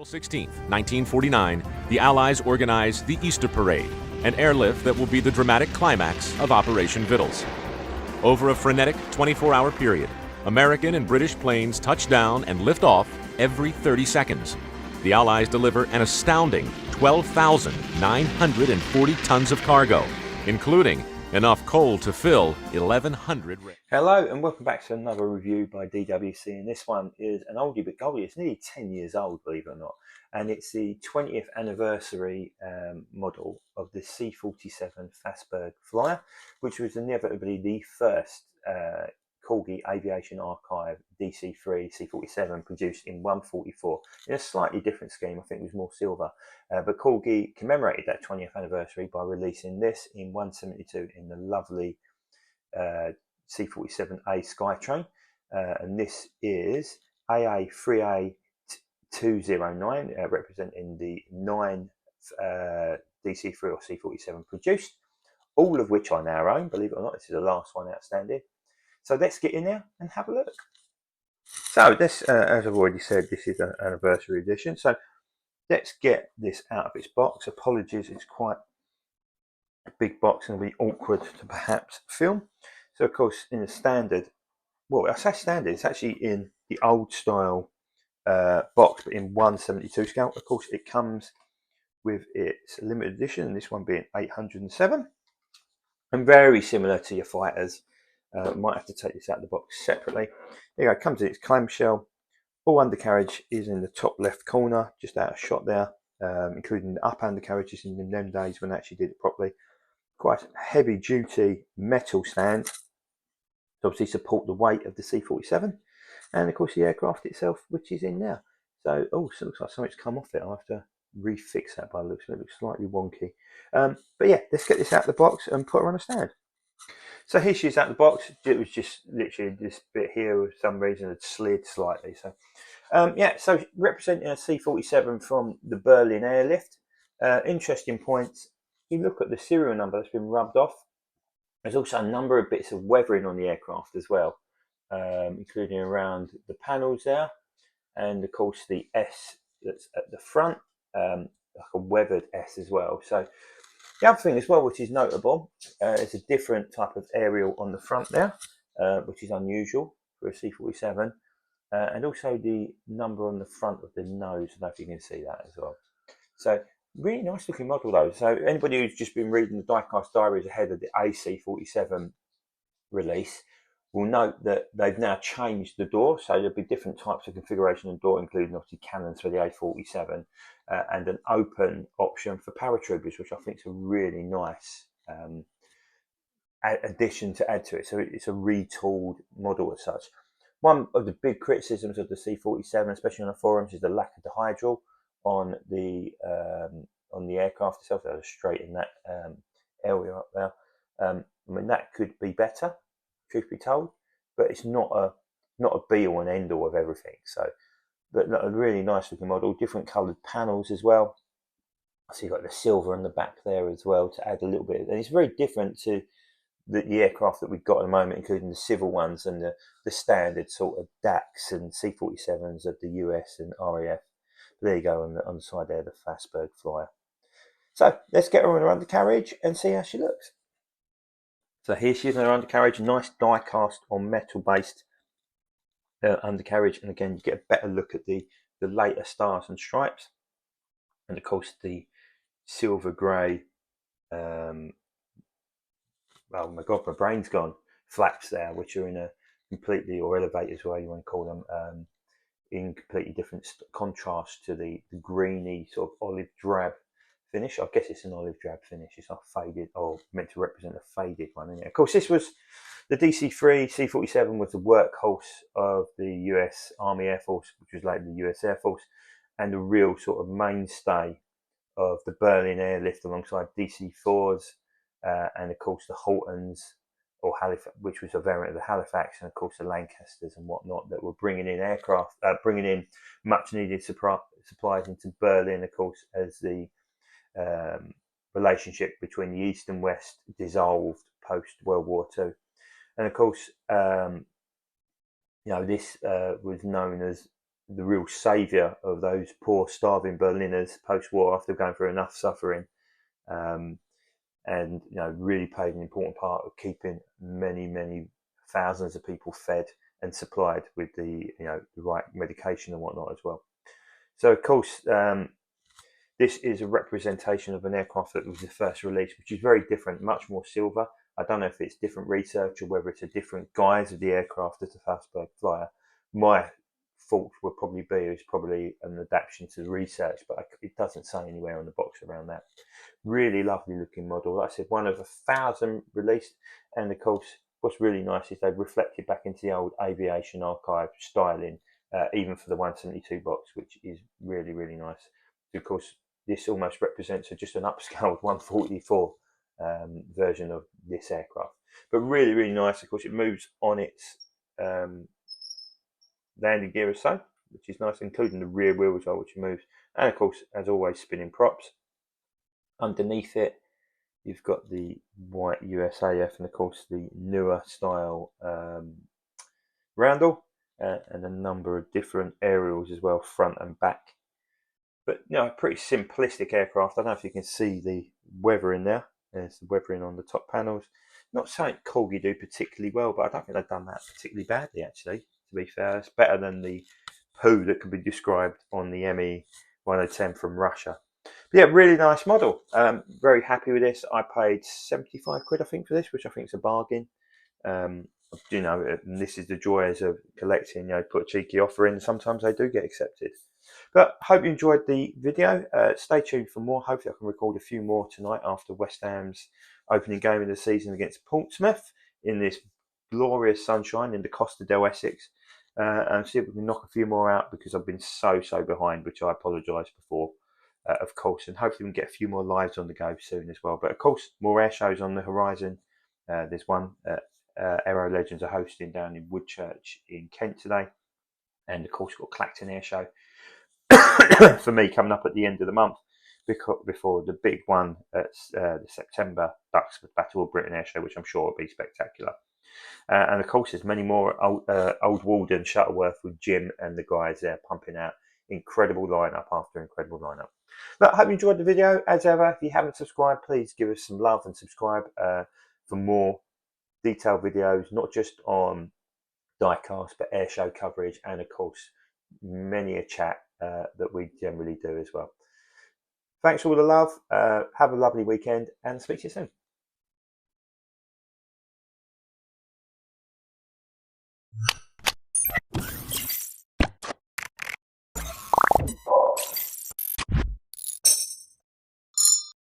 April 16th, 1949, the Allies organized the Easter Parade, an airlift that will be the dramatic climax of Operation Vittles. Over a frenetic 24-hour period, American and British planes touch down and lift off every 30 seconds. The Allies deliver an astounding 12,940 tons of cargo, including enough coal to fill 1,100. Hello and welcome back to another review by DWC, and this one is an oldie but goldie. It's nearly 10 years old, believe it or not, and it's the 20th anniversary model of the C-47 Fassberg flyer, which was inevitably the first Corgi Aviation Archive DC-3 C-47 produced in 144 in a slightly different scheme. I think it was more silver, but Corgi commemorated that 20th anniversary by releasing this in 172 in the lovely C-47A Skytrain, and this is AA3A209, representing the 9 DC-3 or C-47 produced, all of which I now own, believe it or not. This is the last one outstanding. So let's get in there and have a look. So this, as I've already said, this is an anniversary edition. So let's get this out of its box. Apologies, it's quite a big box and it'll be awkward to perhaps film. So of course, in the standard, well, I say standard, it's actually in the old style box, but in 172 scale. Of course, it comes with its limited edition, this one being 807, and very similar to your fighters. Might have to take this out of the box separately. There you go, it comes in its clamshell. All undercarriage is in the top left corner, just out of shot there, including the up undercarriages in them days when I actually did it properly. Quite heavy duty metal stand to obviously support the weight of the C-47, and of course the aircraft itself, which is in there. So, oh, so it looks like something's come off it. I'll have to refix that by the looks of it. It looks slightly wonky. But yeah, let's get this out of the box and put her on a stand. So here she is out of the box. It was just literally this bit here, for some reason, had slid slightly. So, yeah, so representing a C-47 from the Berlin Airlift. Interesting points. You look at the serial number that's been rubbed off. There's also a number of bits of weathering on the aircraft as well, including around the panels there, and of course the S that's at the front, like a weathered S as well. So the other thing as well, which is notable, is a different type of aerial on the front there, which is unusual for a C-47, and also the number on the front of the nose. I don't know if you can see that as well. So really nice looking model though. So anybody who's just been reading the diecast diaries ahead of the AC-47 release will note that they've now changed the door. So there'll be different types of configuration of door, including obviously cannons for the A-47, and an open option for paratroopers, which I think is a really nice addition to add to it. So it's a retooled model as such. One of the big criticisms of the C-47, especially on the forums, is the lack of the hydral on the aircraft itself. They'll straighten that area up there. I mean, that could be better, truth be told, but it's not a be all and end all of everything. So, but a really nice looking model, different coloured panels as well. So you've got the silver on the back there as well to add a little bit, and it's very different to the aircraft that we've got at the moment, including the civil ones and the standard sort of DACs and C-47s of the US and RAF. There you go on the side there, the Fassberg flyer. So let's get her on her undercarriage and see how she looks. So here she is on her undercarriage, nice die cast on metal based undercarriage, and again you get a better look at the later stars and stripes, and of course the silver grey. Oh my god, my brain's gone. Flaps there, which are in a completely, or elevators, whatever you want to call them, in completely different contrast to the greeny sort of olive drab finish. I guess it's an olive drab finish. It's not faded, or meant to represent a faded one, isn't it? Of course, this was the DC-3 C-47 was the workhorse of the US Army Air Force, which was later the US Air Force, and the real sort of mainstay of the Berlin Airlift alongside DC-4s, and of course the Haltons, or Halifax, which was a variant of the Halifax, and of course the Lancasters and whatnot, that were bringing in aircraft, bringing in much needed supplies into Berlin, of course, as the relationship between the East and West dissolved post World War II. And of course, this was known as the real saviour of those poor starving Berliners post-war after going through enough suffering, and really played an important part of keeping many thousands of people fed and supplied with the right medication and whatnot as well. So of course, this is a representation of an aircraft that was the first release, which is very different, much more silver. I don't know if it's different research or whether it's a different guise of the aircraft as a Fassberg flyer. My thought would probably be it's probably an adaptation to the research, but it doesn't say anywhere on the box around that. Really lovely looking model. Like I said, one of 1,000 released, and of course, what's really nice is they've reflected back into the old Aviation Archive styling, even for the 172 box, which is really nice. Of course, this almost represents just an upscaled 144 version of this aircraft, but really nice. Of course, it moves on its landing gear or so, which is nice, including the rear wheel as well, which moves, and of course, as always, spinning props. Underneath it, you've got the white USAF and of course the newer style roundel, and a number of different aerials as well, front and back. But pretty simplistic aircraft. I don't know if you can see the weathering there. There's the weathering on the top panels. Not something Corgi do particularly well, but I don't think they've done that particularly badly, actually, to be fair. It's better than the poo that can be described on the ME 110 from Russia. But yeah, really nice model. Very happy with this. I paid 75 quid, I think, for this, which I think is a bargain. And this is the joys of collecting. Put a cheeky offer in. Sometimes they do get accepted. But hope you enjoyed the video. Stay tuned for more. Hopefully I can record a few more tonight after West Ham's opening game of the season against Portsmouth in this glorious sunshine in the Costa del Essex, and see if we can knock a few more out, because I've been so behind, which I apologise before, of course, and hopefully we can get a few more lives on the go soon as well. But of course, more air shows on the horizon. There's one Aero Legends are hosting down in Woodchurch in Kent today, and of course got Clacton Air Show for me coming up at the end of the month, before the big one at the September Duxford Battle of Britain Air Show, which I'm sure will be spectacular. And of course, there's many more Old Walden, Shuttleworth with Jim and the guys there pumping out incredible lineup after incredible lineup. But I hope you enjoyed the video. As ever, if you haven't subscribed, please give us some love and subscribe for more detailed videos, not just on diecast, but air show coverage, and of course, many a chat that we generally do as well. Thanks for all the love. Have a lovely weekend, and speak to you soon.